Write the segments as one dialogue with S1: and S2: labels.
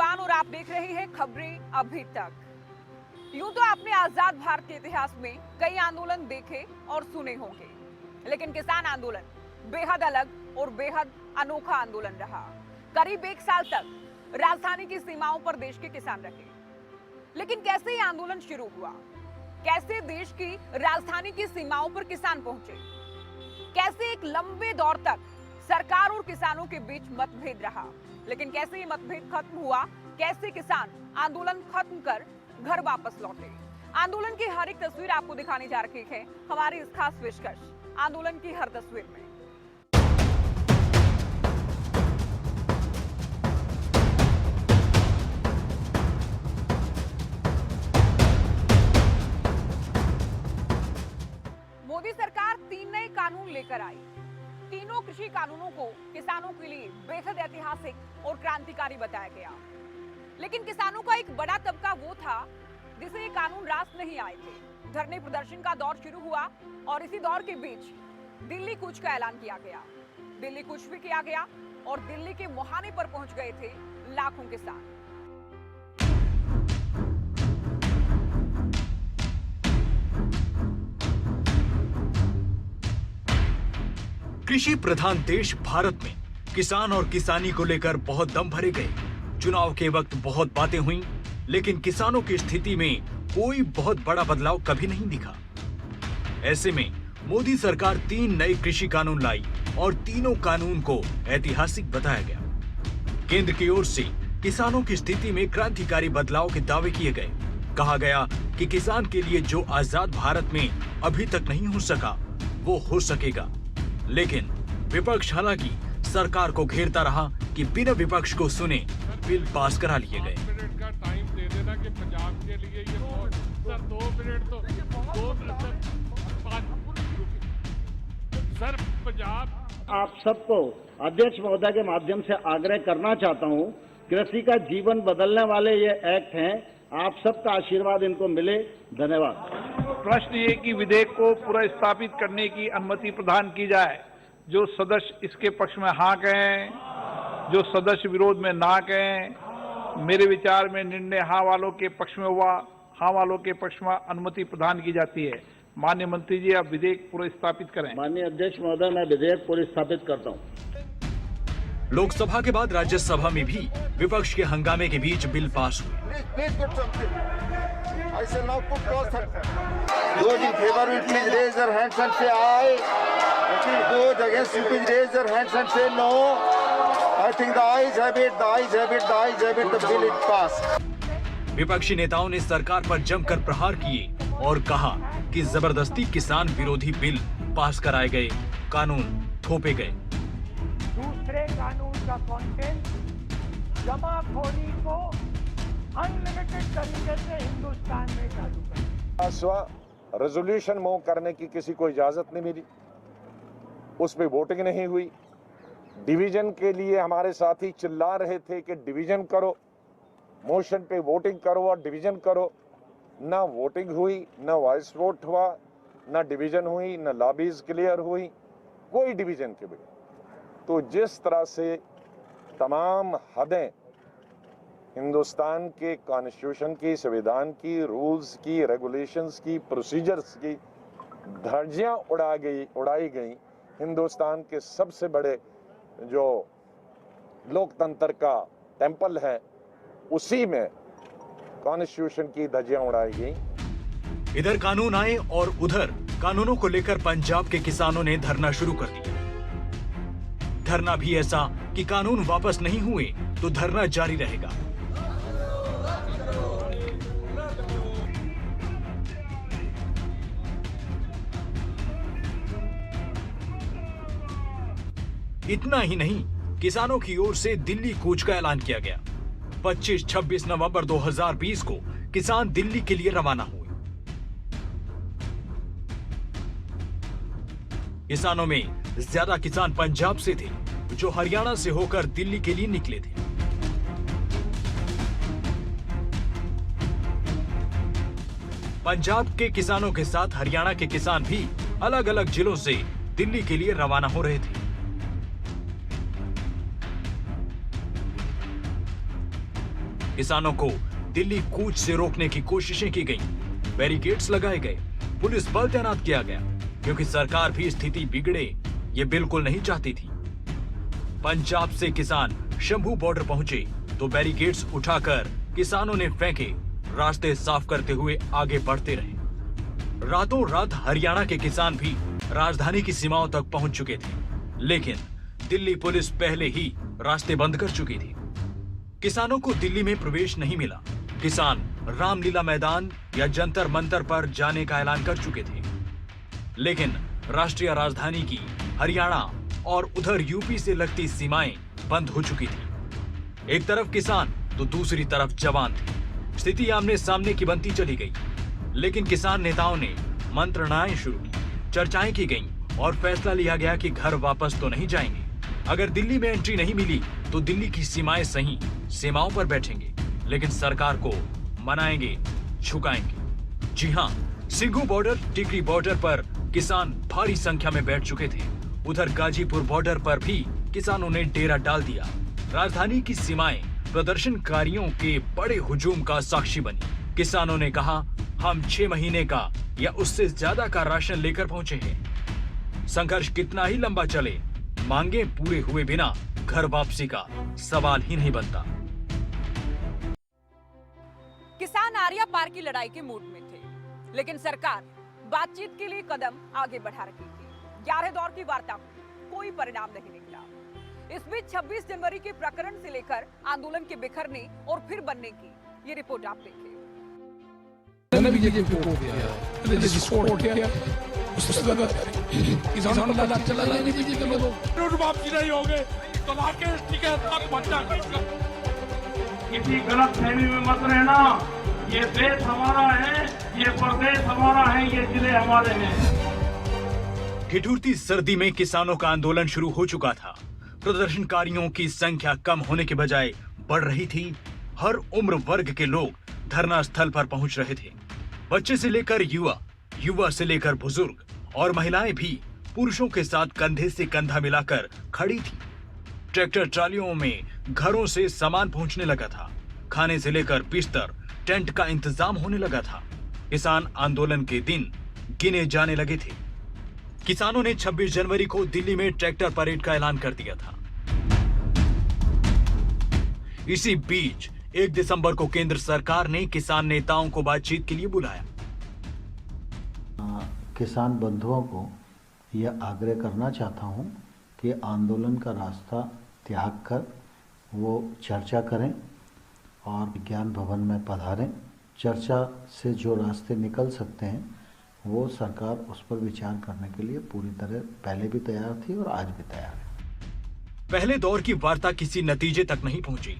S1: नौजवान और आप देख रहे हैं खबरें अभी तक। यूं तो आपने आजाद भारत के इतिहास में कई आंदोलन देखे और सुने होंगे, लेकिन किसान आंदोलन बेहद अलग और बेहद अनोखा आंदोलन रहा। करीब 1 साल तक राजधानी की सीमाओं पर देश के किसान रहे। लेकिन कैसे ये आंदोलन शुरू हुआ, कैसे देश की राजधानी की सीमाओं पर किसान पहुंचे, कैसे एक लंबे दौर तक सरकार और किसानों के बीच मतभेद रहा, लेकिन कैसे ये मतभेद खत्म हुआ, कैसे किसान आंदोलन खत्म कर घर वापस लौटे। आंदोलन की हर एक तस्वीर आपको दिखाने जा रही है हमारी इस खास पेशकश आंदोलन की हर तस्वीर में। मोदी सरकार 3 नए कानून लेकर आई। तीनों कृषि कानूनों को किसानों के लिए बेहद ऐतिहासिक और क्रांतिकारी बताया गया। लेकिन किसानों का एक बड़ा तबका वो था जिसे ये कानून रास नहीं आए थे। धरने प्रदर्शन का दौर शुरू हुआ और इसी दौर के बीच दिल्ली कूच का ऐलान किया गया। दिल्ली कूच भी किया गया और दिल्ली के मुहाने पर पहुंच गए थे लाखों किसान।
S2: कृषि प्रधान देश भारत में किसान और किसानी को लेकर बहुत दम भरे गए। चुनाव के वक्त बहुत बातें हुई, लेकिन किसानों की स्थिति में कोई बहुत बड़ा बदलाव कभी नहीं दिखा। ऐसे में मोदी सरकार 3 नए कृषि कानून लाई और तीनों कानून को ऐतिहासिक बताया गया। केंद्र की ओर से किसानों की स्थिति में क्रांतिकारी बदलाव के दावे किए गए। कहा गया कि किसान के लिए जो आजाद भारत में अभी तक नहीं हो सका, वो हो सकेगा। लेकिन विपक्ष हालांकि सरकार को घेरता रहा कि बिना विपक्ष को सुने बिल पास करा लिए गए।
S3: 2 मिनट का टाइम दे देना कि पंजाब के लिए ये बहुत सर 2 मिनट तो 2 मिनट सर पंजाब।
S4: आप सबको अध्यक्ष महोदय के माध्यम से आग्रह करना चाहता हूं, कृषि का जीवन बदलने वाले ये एक्ट हैं, आप सबका आशीर्वाद इनको मिले। धन्यवाद।
S5: प्रश्न ये कि विधेयक को पुनर्स्थापित करने की अनुमति प्रदान की जाए। जो सदस्य इसके पक्ष में हाँ कहें, जो सदस्य विरोध में ना कहें। मेरे विचार में निर्णय हाँ वालों के पक्ष में हुआ। हाँ वालों के पक्ष में अनुमति प्रदान की जाती है। माननीय मंत्री जी, आप विधेयक पुनर्स्थापित करें।
S4: माननीय अध्यक्ष महोदय, मैं विधेयक पुनर्स्थापित करता हूँ।
S2: लोकसभा के बाद राज्यसभा में भी विपक्ष के हंगामे के बीच बिल पास हुए।
S6: Those in favor will please raise their hands and say aye. Those against will please raise their hands and say no. I think the ayes have it, the ayes have it, the ayes have it, the bill is passed.
S2: विपक्षी नेताओं ने सरकार पर जमकर प्रहार किए और कहा कि जबरदस्ती किसान विरोधी बिल पास कराए गए, कानून थोपे गए।
S7: दूसरे कानून का कंटेंट जमाखोरी को अनलिमिटेड तरीके से हिंदुस्तान में चालू कर
S6: रेजोल्यूशन मूव करने की किसी को इजाजत नहीं मिली, उस पे वोटिंग नहीं हुई। डिवीजन के लिए हमारे साथी चिल्ला रहे थे कि डिवीजन करो, मोशन पे वोटिंग करो और डिवीजन करो। ना वोटिंग हुई, ना वॉइस वोट हुआ, ना डिवीजन हुई, ना लॉबीज क्लियर हुई, कोई डिवीजन के बगैर। तो जिस तरह से तमाम हदें हिंदुस्तान के कॉन्स्टिट्यूशन की, संविधान की, रूल्स की, रेगुलेशंस की, प्रोसीजर्स की धज्जियां उड़ाई गई हिंदुस्तान के सबसे बड़े जो लोकतंत्र का टेंपल है, उसी में कॉन्स्टिट्यूशन की धज्जियां उड़ाई गई।
S2: इधर कानून आए और उधर कानूनों को लेकर पंजाब के किसानों ने धरना शुरू कर दिया। धरना भी ऐसा कि कानून वापस नहीं हुए तो धरना जारी रहेगा। इतना ही नहीं, किसानों की ओर से दिल्ली कूच का ऐलान किया गया। 25-26 नवंबर 2020 को किसान दिल्ली के लिए रवाना हुए। किसानों में ज्यादा किसान पंजाब से थे, जो हरियाणा से होकर दिल्ली के लिए निकले थे। पंजाब के किसानों के साथ हरियाणा के किसान भी अलग अलग जिलों से दिल्ली के लिए रवाना हो रहे थे। किसानों को दिल्ली कूच से रोकने की कोशिशें की गईं, बैरिकेड्स लगाए गए, पुलिस बल तैनात किया गया, क्योंकि सरकार भी स्थिति बिगड़े ये बिल्कुल नहीं चाहती थी। पंजाब से किसान शंभू बॉर्डर पहुंचे तो बैरिकेड्स उठाकर किसानों ने फेंके, रास्ते साफ करते हुए आगे बढ़ते रहे। रातों रात हरियाणा के किसान भी राजधानी की सीमाओं तक पहुंच चुके थे, लेकिन दिल्ली पुलिस पहले ही रास्ते बंद कर चुकी थी। किसानों को दिल्ली में प्रवेश नहीं मिला। किसान रामलीला मैदान या जंतर मंतर पर जाने का ऐलान कर चुके थे, लेकिन राष्ट्रीय राजधानी की हरियाणा और उधर यूपी से लगती सीमाएं बंद हो चुकी थी। एक तरफ किसान तो दूसरी तरफ जवान थे। स्थिति आमने सामने की बनती चली गई, लेकिन किसान नेताओं ने मंत्रणाएं शुरू की, चर्चाएं की गईं और फैसला लिया गया कि घर वापस तो नहीं जाएंगे। अगर दिल्ली में एंट्री नहीं मिली तो दिल्ली की सीमाएं सही सीमाओं पर बैठेंगे, लेकिन सरकार को मनाएंगे, झुकाएंगे। जी हां, सिंघू बॉर्डर, टिकरी बॉर्डर पर किसान भारी संख्या में बैठ चुके थे। उधर गाजीपुर बॉर्डर पर भी किसानों ने डेरा डाल दिया। राजधानी की सीमाएं प्रदर्शनकारियों के बड़े हुजूम का साक्षी बनी। किसानों ने कहा, हम 6 महीने का या उससे ज्यादा का राशन लेकर पहुंचे हैं। संघर्ष कितना ही लंबा चले, मांगे पूरे हुए बिना घर वापसी का सवाल ही नहीं बनता।
S1: किसान आर्या पार की लड़ाई के मूड में थे, लेकिन सरकार बातचीत के लिए कदम आगे बढ़ा रही थी। 11 दौर की वार्ता में कोई परिणाम नहीं निकला। इस बीच 26 जनवरी के प्रकरण से लेकर आंदोलन के बिखरने और फिर बनने की ये रिपोर्ट आप देखिए।
S7: किसी गलत फहमी में मत रहना। ये देश हमारा है, ये प्रदेश हमारा है, ये जिले हमारे हैं।
S2: ठिठुरती सर्दी में किसानों का आंदोलन शुरू हो चुका था। प्रदर्शनकारियों की संख्या कम होने के बजाय बढ़ रही थी। हर उम्र वर्ग के लोग धरना स्थल पर पहुंच रहे थे। बच्चे से लेकर युवा, युवा से लेकर बुजुर्ग और महिलाएं भी पुरुषों के साथ कंधे से कंधा मिलाकर खड़ी थी। ट्रैक्टर ट्रालियों में घरों से सामान पहुंचने लगा था। खाने से लेकर बिस्तर, टेंट का इंतजाम होने लगा था। किसान आंदोलन के दिन गिने जाने लगे थे। किसानों ने 26 जनवरी को दिल्ली में ट्रैक्टर परेड का ऐलान कर दिया था। इसी बीच 1 दिसंबर को केंद्र सरकार ने किसान नेताओं को बातचीत के लिए बुलाया।
S8: किसान बंधुओं को यह आग्रह करना चाहता हूं कि आंदोलन का रास्ता त्याग कर वो चर्चा करें और विज्ञान भवन में पधारें। चर्चा से जो रास्ते निकल सकते हैं वो सरकार उस पर विचार करने के लिए पूरी तरह पहले भी तैयार थी और आज भी तैयार है।
S2: पहले दौर की वार्ता किसी नतीजे तक नहीं पहुंची।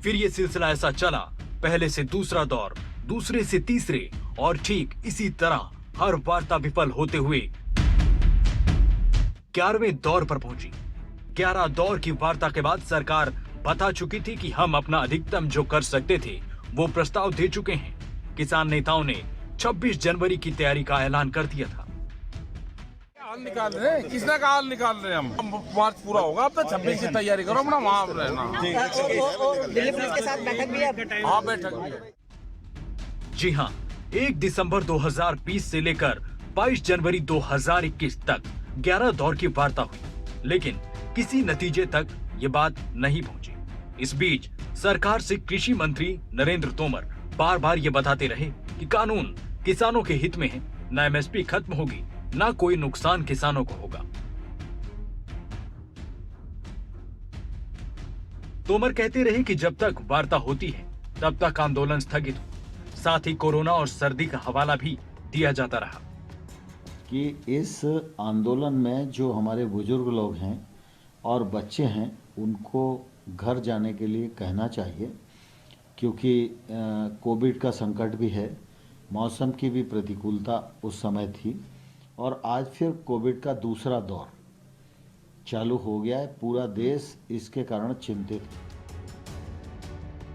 S2: फिर ये सिलसिला ऐसा चला, पहले से दूसरा दौर, दूसरे से तीसरे, और ठीक इसी तरह हर वार्ता विफल होते हुए 11वें दौर पर पहुंची। 11 दौर की वार्ता के बाद सरकार बता चुकी थी कि हम अपना अधिकतम जो कर सकते थे वो प्रस्ताव दे चुके हैं। किसान नेताओं ने 26 जनवरी की तैयारी का ऐलान कर दिया था।
S9: हाल निकाल रहे हैं, किसने का हाल निकाल रहे हैं हम मार्च पूरा होगा, अब तो 26 की तैयारी करो, अपना वहाँ रहना।
S10: दिल्ली पुलिस के साथ बैठक भी है।
S9: हाँ, बैठक भी है।
S2: जी हाँ, 1 दिसंबर 2020 से लेकर 22 जनवरी 2021 तक 11 दौर की वार्ता हुई, लेकिन किसी नतीजे तक ये बात नहीं पहुंची। इस बीच सरकार से कृषि मंत्री नरेंद्र तोमर बार बार ये बताते रहे कि कानून किसानों के हित में है, न एमएसपी खत्म होगी, न कोई नुकसान किसानों को होगा। तोमर कहते रहे कि जब तक वार्ता होती है तब तक आंदोलन स्थगित हो। साथ ही कोरोना और सर्दी का हवाला भी दिया जाता रहा
S8: कि इस आंदोलन में जो हमारे बुजुर्ग लोग हैं और बच्चे हैं उनको घर जाने के लिए कहना चाहिए, क्योंकि कोविड का संकट भी है, मौसम की भी प्रतिकूलता उस समय थी और आज फिर कोविड का दूसरा दौर चालू हो गया है। पूरा देश इसके कारण चिंतित है।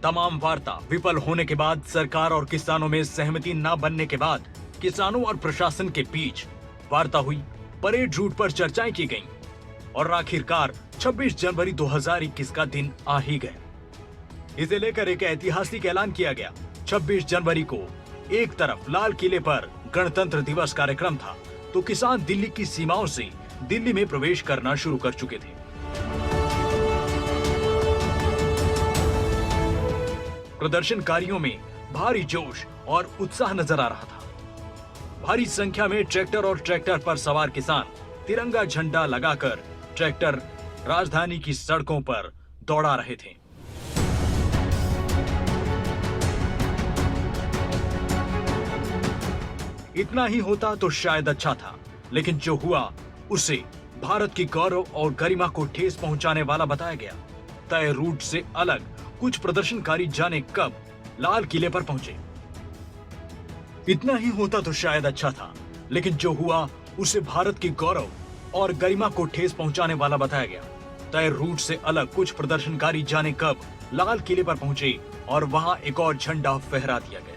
S2: तमाम वार्ता विफल होने के बाद सरकार और किसानों में सहमति न बनने के बाद किसानों और प्रशासन के बीच वार्ता हुई, परेड रूट पर चर्चाएं की गईं और आखिरकार 26 जनवरी 2021 का दिन आ ही गया। इसे लेकर एक ऐतिहासिक ऐलान किया गया। 26 जनवरी को एक तरफ लाल किले पर गणतंत्र दिवस कार्यक्रम था, तो किसान दिल्ली की सीमाओं से दिल्ली में प्रवेश करना शुरू कर चुके थे। प्रदर्शनकारियों में भारी जोश और उत्साह नजर आ रहा था। भारी संख्या में ट्रैक्टर और ट्रैक्टर पर सवार किसान तिरंगा झंडा लगाकर ट्रैक्टर राजधानी की सड़कों पर दौड़ा रहे थे। इतना ही होता तो शायद अच्छा था, लेकिन जो हुआ उसे भारत की गौरव और गरिमा को ठेस पहुंचाने वाला बताया गया। तय रूट से अलग कुछ प्रदर्शनकारी जाने कब लाल किले पर पहुंचे। इतना ही होता तो शायद अच्छा था, लेकिन जो हुआ उसे भारत की गौरव और गरिमा को ठेस पहुंचाने वाला बताया गया। तय रूट से अलग कुछ प्रदर्शनकारी जाने कब लाल किले पर पहुंचे और वहां एक और झंडा फहरा दिया गया।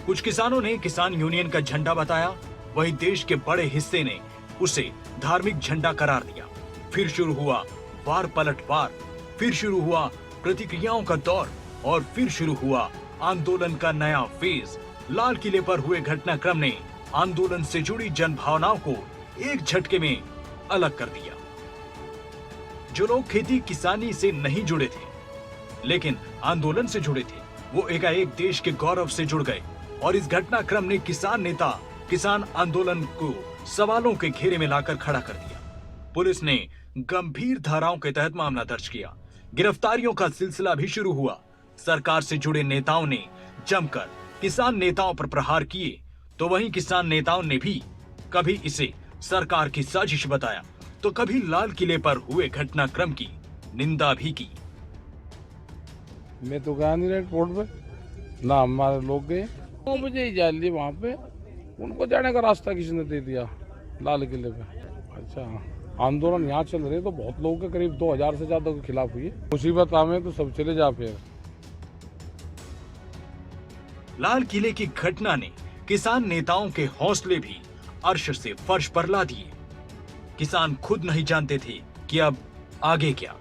S2: कुछ किसानों ने किसान यूनियन का झंडा बताया, वहीं देश के बड़े हिस्से ने उसे धार्मिक झंडा करार दिया। फिर शुरू हुआ वार पलटवार, फिर शुरू हुआ प्रतिक्रियाओं का दौर और फिर शुरू हुआ आंदोलन का नया फेज। लाल किले पर हुए घटनाक्रम ने आंदोलन से जुड़ी जनभावनाओं को एक झटके में अलग कर दिया। जो लोग खेती किसानी से नहीं जुड़े थे लेकिन आंदोलन से जुड़े थे, वो एकाएक देश के गौरव से जुड़ गए और इस घटनाक्रम ने किसान नेता, किसान आंदोलन को सवालों के घेरे में लाकर खड़ा कर दिया। पुलिस ने गंभीर धाराओं के तहत मामला दर्ज किया। गिरफ्तारियों का सिलसिला भी शुरू हुआ। सरकार से जुड़े नेताओं ने जमकर किसान नेताओं पर प्रहार किए, तो वहीं किसान नेताओं ने भी कभी इसे सरकार की साजिश बताया, तो कभी लाल किले पर हुए घटनाक्रम की निंदा भी की।
S9: मैं तो गया नहीं एयरपोर्ट पे, ना हमारे लोग गए। 9 बजे ही जा लिए वहाँ पे, उनको जाने का रास्ता किसने दे दिया लाल किले पे। अच्छा, आंदोलन यहाँ चल रहे तो बहुत लोगों के करीब 2000 से ज्यादा के खिलाफ हुई है। मुसीबत आवे तो सब चले जा। फिर
S2: लाल किले की घटना ने किसान नेताओं के हौसले भी अर्श से फर्श पर ला दिए। किसान खुद नहीं जानते थे कि अब आगे क्या।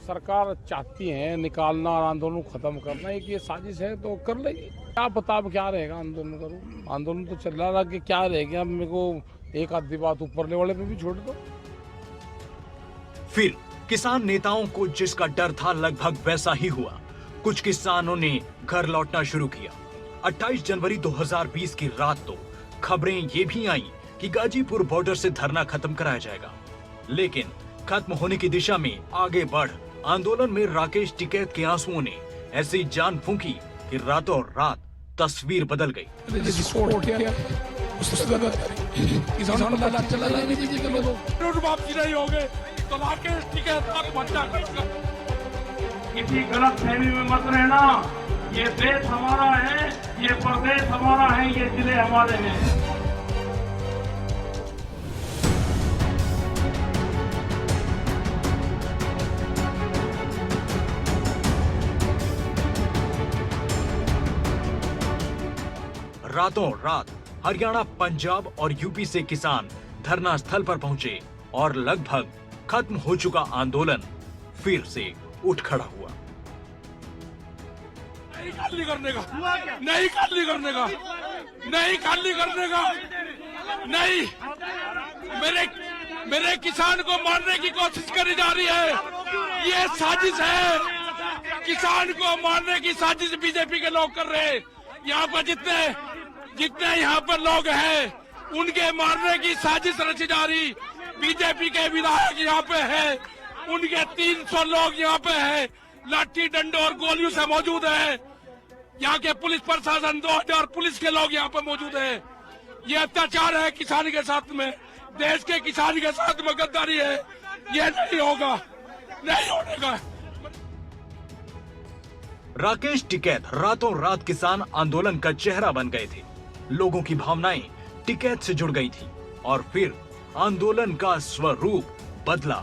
S9: सरकार चाहती है निकालना और आंदोलन को खत्म करना, एक ये साजिश है तो कर लेगी। क्या पता अब क्या रहेगा, आंदोलन करूँ। आंदोलन तो चल रहा कि क्या रहेगा। अब मेरे को एक आधी बात ऊपरले वाले पे भी छोड़ दो।
S2: फिर किसान नेताओं को जिसका डर था लगभग वैसा ही हुआ। कुछ किसानों ने घर लौटना शुरू किया। 28 जनवरी 2020 की रात तो खबरें ये भी आईं कि गाजीपुर बॉर्डर से धरना खत्म कराया जाएगा, लेकिन खत्म होने की दिशा में आगे बढ़ आंदोलन में राकेश टिकैत के आंसुओं ने ऐसी जान फूंकी कि रातों रात तस्वीर बदल गई।
S7: किसी गलत फहमी में मत रहना। ये देश हमारा है, ये प्रदेश हमारा है, ये जिले हमारे हैं।
S2: रातों रात हरियाणा, पंजाब और यूपी से किसान धरना स्थल पर पहुंचे और लगभग खत्म हो चुका आंदोलन फिर से उठ खड़ा हुआ।
S9: नहीं खाली करने का, नहीं खाली करने का, नहीं खाली करने का, नहीं। मेरे किसान को मारने की कोशिश करी जा रही है। ये साजिश है, किसान को मारने की साजिश बीजेपी के लोग कर रहे हैं। यहाँ पर जितने यहाँ पर लोग हैं उनके मारने की साजिश रची जा रही। बीजेपी के विधायक यहाँ पे हैं, उनके 300 लोग यहाँ पे हैं, लाठी डंडों और गोलियों से मौजूद है। यहाँ के पुलिस प्रशासन 2000 पुलिस के लोग यहाँ पे मौजूद है। ये अत्याचार है किसान के साथ में, देश के किसान के साथ में गद्दारी है। ये नहीं होगा, नहीं होने का।
S2: राकेश टिकैत रातों रात किसान आंदोलन का चेहरा बन गए थे। लोगों की भावनाएं टिकैत से जुड़ गई थी और फिर आंदोलन का स्वरूप बदला।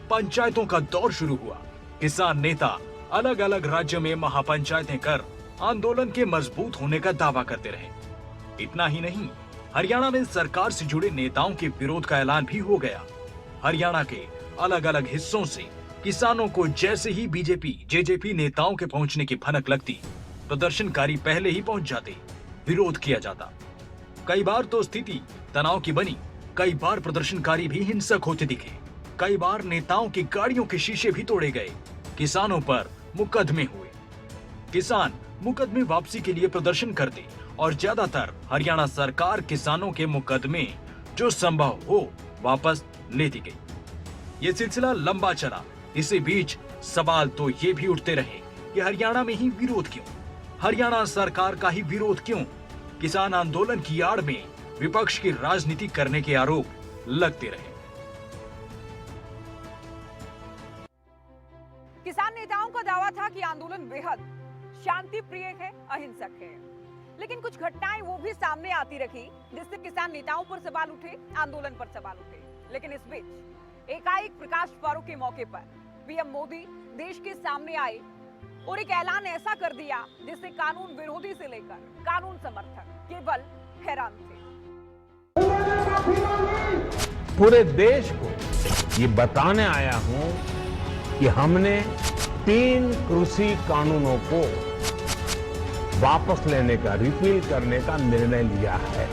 S2: पंचायतों का दौर शुरू हुआ। किसान नेता अलग अलग राज्यों में महापंचायतें कर आंदोलन के मजबूत होने का दावा करते रहे। इतना ही नहीं, हरियाणा में सरकार से जुड़े नेताओं के विरोध का ऐलान भी हो गया। हरियाणा के अलग अलग हिस्सों से किसानों को जैसे ही बीजेपी जेजेपी नेताओं के पहुंचने की भनक लगती, प्रदर्शनकारी पहले ही पहुंच जाते, विरोध किया जाता। कई बार तो स्थिति तनाव की बनी, कई बार प्रदर्शनकारी भी हिंसक होते दिखे, कई बार नेताओं की गाड़ियों के शीशे भी तोड़े गए, किसानों पर मुकदमे हुए। किसान मुकदमे वापसी के लिए प्रदर्शन करते और ज्यादातर हरियाणा सरकार किसानों के मुकदमे जो संभव हो वापस लेती गई। ये सिलसिला लंबा चला। इसी बीच सवाल तो ये भी उठते रहे कि हरियाणा में ही विरोध क्यों, हरियाणा सरकार का ही विरोध क्यों। किसान आंदोलन की आड़ में विपक्ष की राजनीति करने के आरोप लगते रहे।
S1: किसान नेताओं का दावा था कि आंदोलन बेहद शांति प्रिय है, अहिंसक है, लेकिन कुछ घटनाएं वो भी सामने आती रही जिससे किसान नेताओं पर सवाल उठे, आंदोलन पर सवाल उठे। लेकिन इस बीच एकाएक प्रकाश पर्व के मौके पर पीएम मोदी देश के सामने आए और एक ऐलान ऐसा कर दिया जिससे कानून विरोधी से लेकर कानून समर्थक केवल हैरान थे।
S7: पूरे देश को ये बताने आया हूं कि हमने 3 कृषि कानूनों को वापस लेने का, रिपील करने का निर्णय लिया है।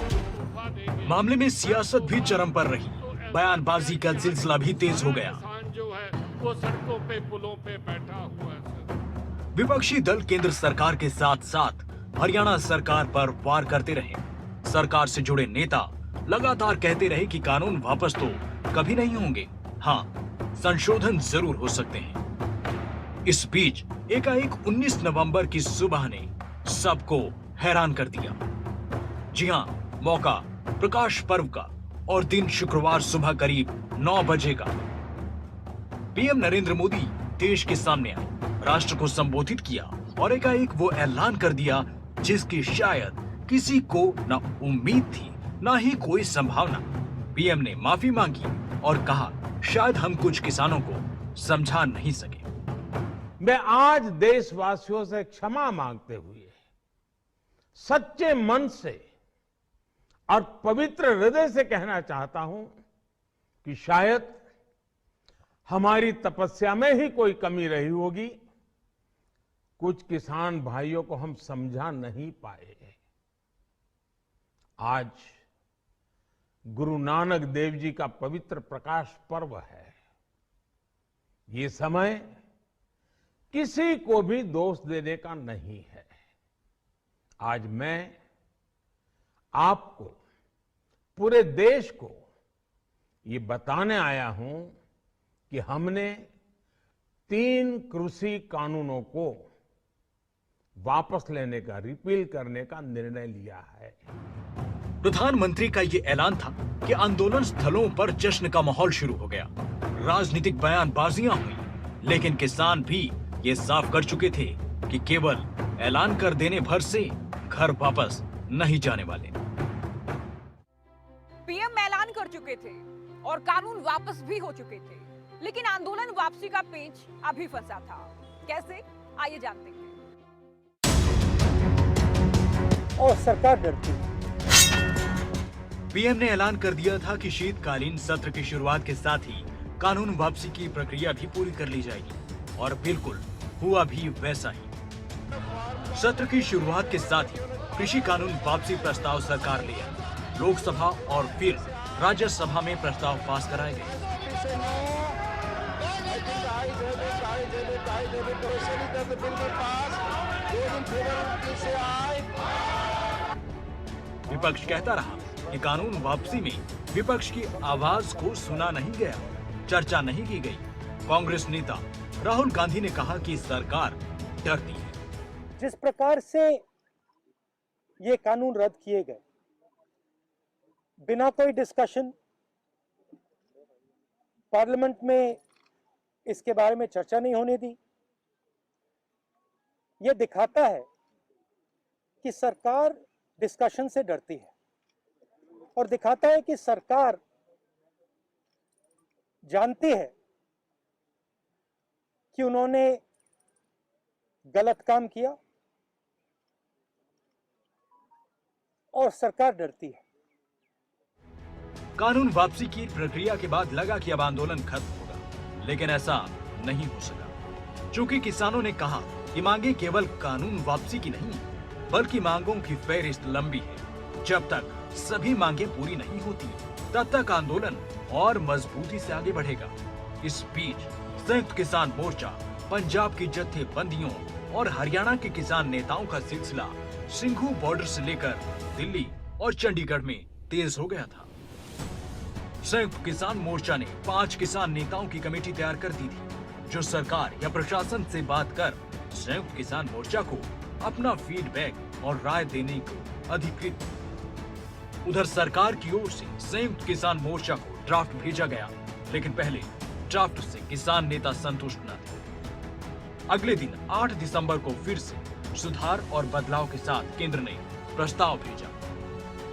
S2: मामले में सियासत भी चरम पर रही, बयानबाजी का सिलसिला भी तेज हो गया।
S3: किसान जो है वो सड़कों पे, पुलों पे बैठा हुआ है सर।
S2: विपक्षी दल केंद्र सरकार के साथ साथ हरियाणा सरकार पर वार करते रहे। सरकार से जुड़े नेता लगातार कहते रहे कि कानून वापस तो कभी नहीं होंगे, हाँ संशोधन जरूर हो सकते हैं। इस बीच एकाएक 19 नवंबर की सुबह ने सबको हैरान कर दिया। जी हाँ, मौका प्रकाश पर्व का और दिन शुक्रवार सुबह करीब 9 बजे का। पीएम नरेंद्र मोदी देश के सामने आए, राष्ट्र को संबोधित किया और एकाएक वो ऐलान कर दिया जिसकी शायद किसी को न उम्मीद थी न ही कोई संभावना। पीएम ने माफी मांगी और कहा शायद हम कुछ किसानों को समझा नहीं सके।
S7: मैं आज देशवासियों से क्षमा मांगते हुए सच्चे मन से और पवित्र हृदय से कहना चाहता हूं कि शायद हमारी तपस्या में ही कोई कमी रही होगी, कुछ किसान भाइयों को हम समझा नहीं पाए। आज गुरु नानक देव जी का पवित्र प्रकाश पर्व है। ये समय किसी को भी दोष देने का नहीं है। आज मैं आपको, पूरे देश को ये बताने आया हूं कि हमने 3 कृषि कानूनों को वापस लेने का, रिपील करने का निर्णय लिया है।
S2: प्रधानमंत्री का ये ऐलान था कि आंदोलन स्थलों पर जश्न का माहौल शुरू हो गया। राजनीतिक बयानबाजियां हुई, लेकिन किसान भी ये साफ कर चुके थे कि केवल ऐलान कर देने भर से घर वापस नहीं जाने वाले।
S1: पीएम ऐलान कर चुके थे और कानून वापस भी हो चुके थे, लेकिन आंदोलन वापसी का पेंच अभी फंसा था। कैसे, आइए जानते हैं।
S10: और सरकार डरती है।
S2: पीएम ने ऐलान कर दिया था कि शीतकालीन सत्र की शुरुआत के साथ ही कानून वापसी की प्रक्रिया भी पूरी कर ली जाएगी और बिल्कुल हुआ भी वैसा ही। सत्र की शुरुआत के साथ ही कृषि कानून वापसी प्रस्ताव सरकार ले आई। लोकसभा और फिर राज्यसभा में प्रस्ताव पास कराए गए। विपक्ष कहता रहा कि कानून वापसी में विपक्ष की आवाज को सुना नहीं गया, चर्चा नहीं की गई। कांग्रेस नेता राहुल गांधी ने कहा कि सरकार डरती है।
S10: जिस प्रकार से ये कानून रद्द किए गए, बिना कोई डिस्कशन, पार्लियामेंट में इसके बारे में चर्चा नहीं होने दी, ये दिखाता है कि सरकार डिस्कशन से डरती है और दिखाता है कि सरकार जानती है कि उन्होंने गलत काम किया और सरकार डरती है।
S2: कानून वापसी की प्रक्रिया के बाद लगा कि अब आंदोलन खत्म होगा, लेकिन ऐसा नहीं हो सका, क्योंकि किसानों ने कहा कि मांगे केवल कानून वापसी की नहीं, बल्कि मांगों की फहरिस्त लंबी है। जब तक सभी मांगे पूरी नहीं होती, तब तक आंदोलन और मजबूती से आगे बढ़ेगा। इस बीच संयुक्त किसान मोर्चा, पंजाब की जत्थेबंदियों और हरियाणा के किसान नेताओं का सिलसिला सिंघू बॉर्डर से लेकर दिल्ली और चंडीगढ़ में तेज हो गया था। संयुक्त किसान मोर्चा ने 5 किसान नेताओं की कमेटी तैयार कर दी थी, जो सरकार या प्रशासन से बात कर संयुक्त किसान मोर्चा को अपना फीडबैक और राय देने को अधिकृत। उधर सरकार की ओर से संयुक्त किसान मोर्चा को ड्राफ्ट भेजा गया, लेकिन पहले ड्राफ्ट से किसान नेता संतुष्ट न थे। अगले दिन 8 दिसंबर को फिर से सुधार और बदलाव के साथ केंद्र ने प्रस्ताव भेजा।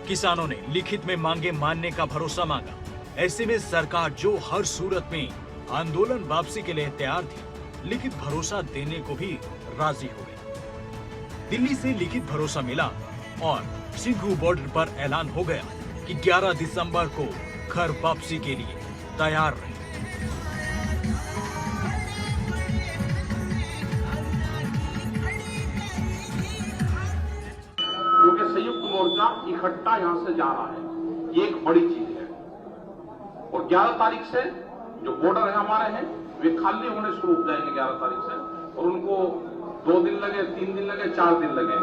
S2: किसानों ने लिखित में मांगे मानने का भरोसा मांगा। ऐसे में सरकार, जो हर सूरत में आंदोलन वापसी के लिए तैयार थी, लिखित भरोसा देने को भी राजी हो गई। दिल्ली से लिखित भरोसा मिला और सिंघू बॉर्डर पर ऐलान हो गया कि 11 दिसंबर को घर वापसी के लिए तैयार रहे।
S11: क्योंकि संयुक्त मोर्चा इकट्ठा यहां से जा रहा है, ये एक बड़ी चीज है। और 11 तारीख से जो बॉर्डर है हमारे हैं, वे खाली होने शुरू हो जाएंगे 11 तारीख से, और उनको 2 दिन लगे, 3 दिन लगे, 4 दिन लगे।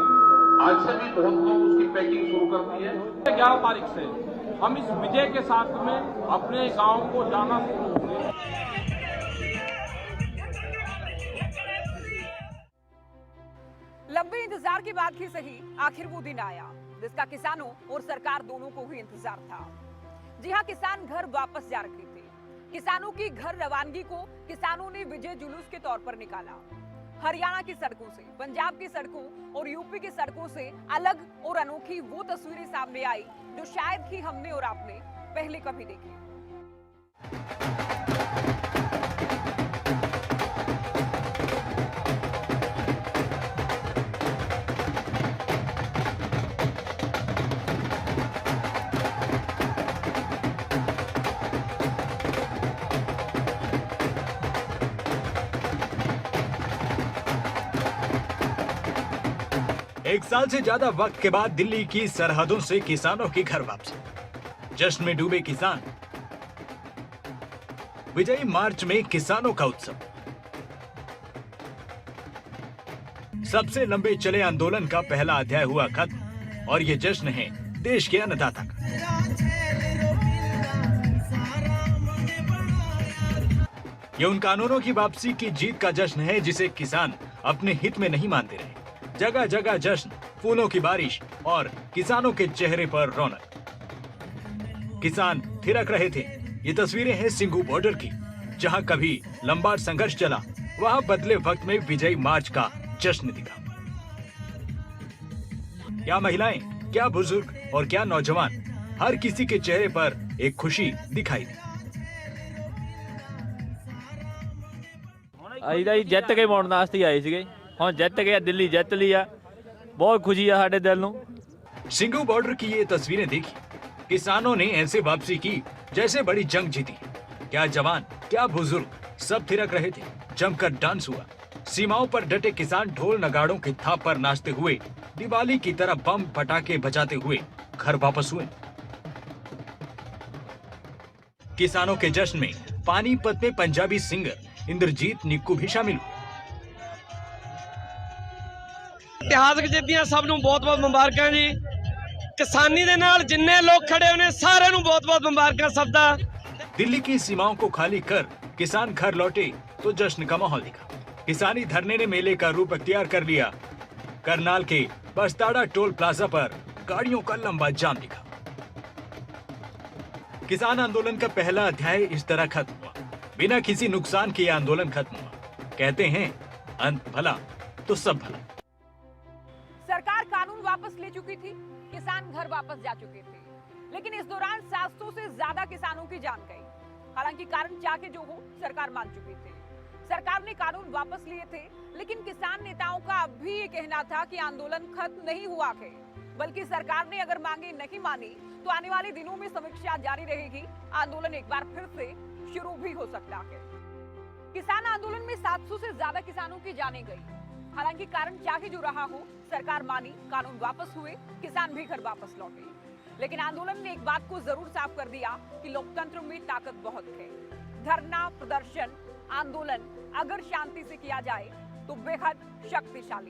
S11: आज से भी बहुत लोग उसकी पैकिंग शुरू कर दी है। 11 तारीख से हम इस विजय के साथ में अपने गांव को जाना शुरू होंगे।
S1: लंबे इंतजार के बाद ही सही आखिर वो दिन आया, जिसका किसानों और सरकार दोनों को भी इंतजार था। जी हां, किसान घर वापस जा रहे थे। किसानों की घर रवानगी को किसानों ने विजय जुलूस के तौर पर निकाला। हरियाणा की सड़कों से, पंजाब की सड़कों और यूपी की सड़कों से अलग और अनोखी वो तस्वीरें सामने आई जो शायद ही हमने और आपने पहले कभी देखी।
S2: एक साल से ज्यादा वक्त के बाद दिल्ली की सरहदों से किसानों की घर वापसी। जश्न में डूबे किसान। विजयी मार्च में किसानों का उत्सव। सबसे लंबे चले आंदोलन का पहला अध्याय हुआ खत्म और ये जश्न है देश के अन्नदाता का। ये उन कानूनों की वापसी की जीत का जश्न है जिसे किसान अपने हित में नहीं मानते रहे। जगह जगह जश्न, फूलों की बारिश और किसानों के चेहरे पर रौनक। किसान थिरक रहे थे। ये तस्वीरें हैं सिंघू बॉर्डर की, जहां कभी लंबा संघर्ष चला, वहां बदले वक्त में विजयी मार्च का जश्न दिखा। क्या महिलाएं, क्या बुजुर्ग और क्या नौजवान, हर किसी के चेहरे पर एक खुशी दिखाई दी।
S12: जित के मोड़न वास्ते आए थे, हम जित गए, दिल्ली जित लिया, बहुत खुशी है साडे दिल नूं।
S2: सिंघू बॉर्डर की ये तस्वीरें देखी। किसानों ने ऐसे वापसी की जैसे बड़ी जंग जीती। क्या जवान, क्या बुजुर्ग, सब थिरक रहे थे। जमकर डांस हुआ। सीमाओं पर डटे किसान ढोल नगाड़ों की थाप पर नाचते हुए, दिवाली की तरह बम पटाखे बजाते हुए घर वापस हुए। किसानों के जश्न में पानीपत में पंजाबी सिंगर इंद्रजीत निक्कू भी शामिल हुए।
S13: इतिहासक जिद्दियां सब नूं बहुत-बहुत मुबारकां जी। किसानी दे नाल जिन्ने लोग खड़े होने सारे नूं बहुत-बहुत मुबारकां सब दा।
S2: दिल्ली की सीमाओं को खाली कर किसान घर लौटे तो जश्न का माहौल दिखा। किसानी धरने ने मेले का रूप अख्तियार कर लिया। करनाल के बस्ताड़ा टोल प्लाजा पर गाड़ियों का लंबा जाम दिखा। किसान आंदोलन का पहला अध्याय इस तरह खत्म हुआ। बिना किसी नुकसान के आंदोलन खत्म हुआ। कहते हैं अंत भला तो सब भला।
S1: सरकार कानून वापस ले चुकी थी, किसान घर वापस जा चुके थे, लेकिन इस दौरान 700 से ज्यादा किसानों की जान गई। हालांकि कारण चाहे जो हो, सरकार मान चुकी थी। सरकार ने कानून वापस लिए थे, लेकिन किसान नेताओं का अब भी ये कहना था कि आंदोलन खत्म नहीं हुआ है, बल्कि सरकार ने अगर मांगे नहीं मानी तो आने वाले दिनों में समीक्षा जारी रहेगी। आंदोलन एक बार फिर से शुरू भी हो सकता है। किसान आंदोलन में 700 से ज्यादा किसानों की जानें गई। हालांकि कारण चाहे जो रहा हो, सरकार मानी, कानून वापस हुए, किसान भी घर वापस लौटे। लेकिन आंदोलन ने एक बात को जरूर साफ कर दिया कि लोकतंत्र में ताकत बहुत है। धरना, प्रदर्शन, आंदोलन अगर शांति से किया जाए तो बेहद शक्तिशाली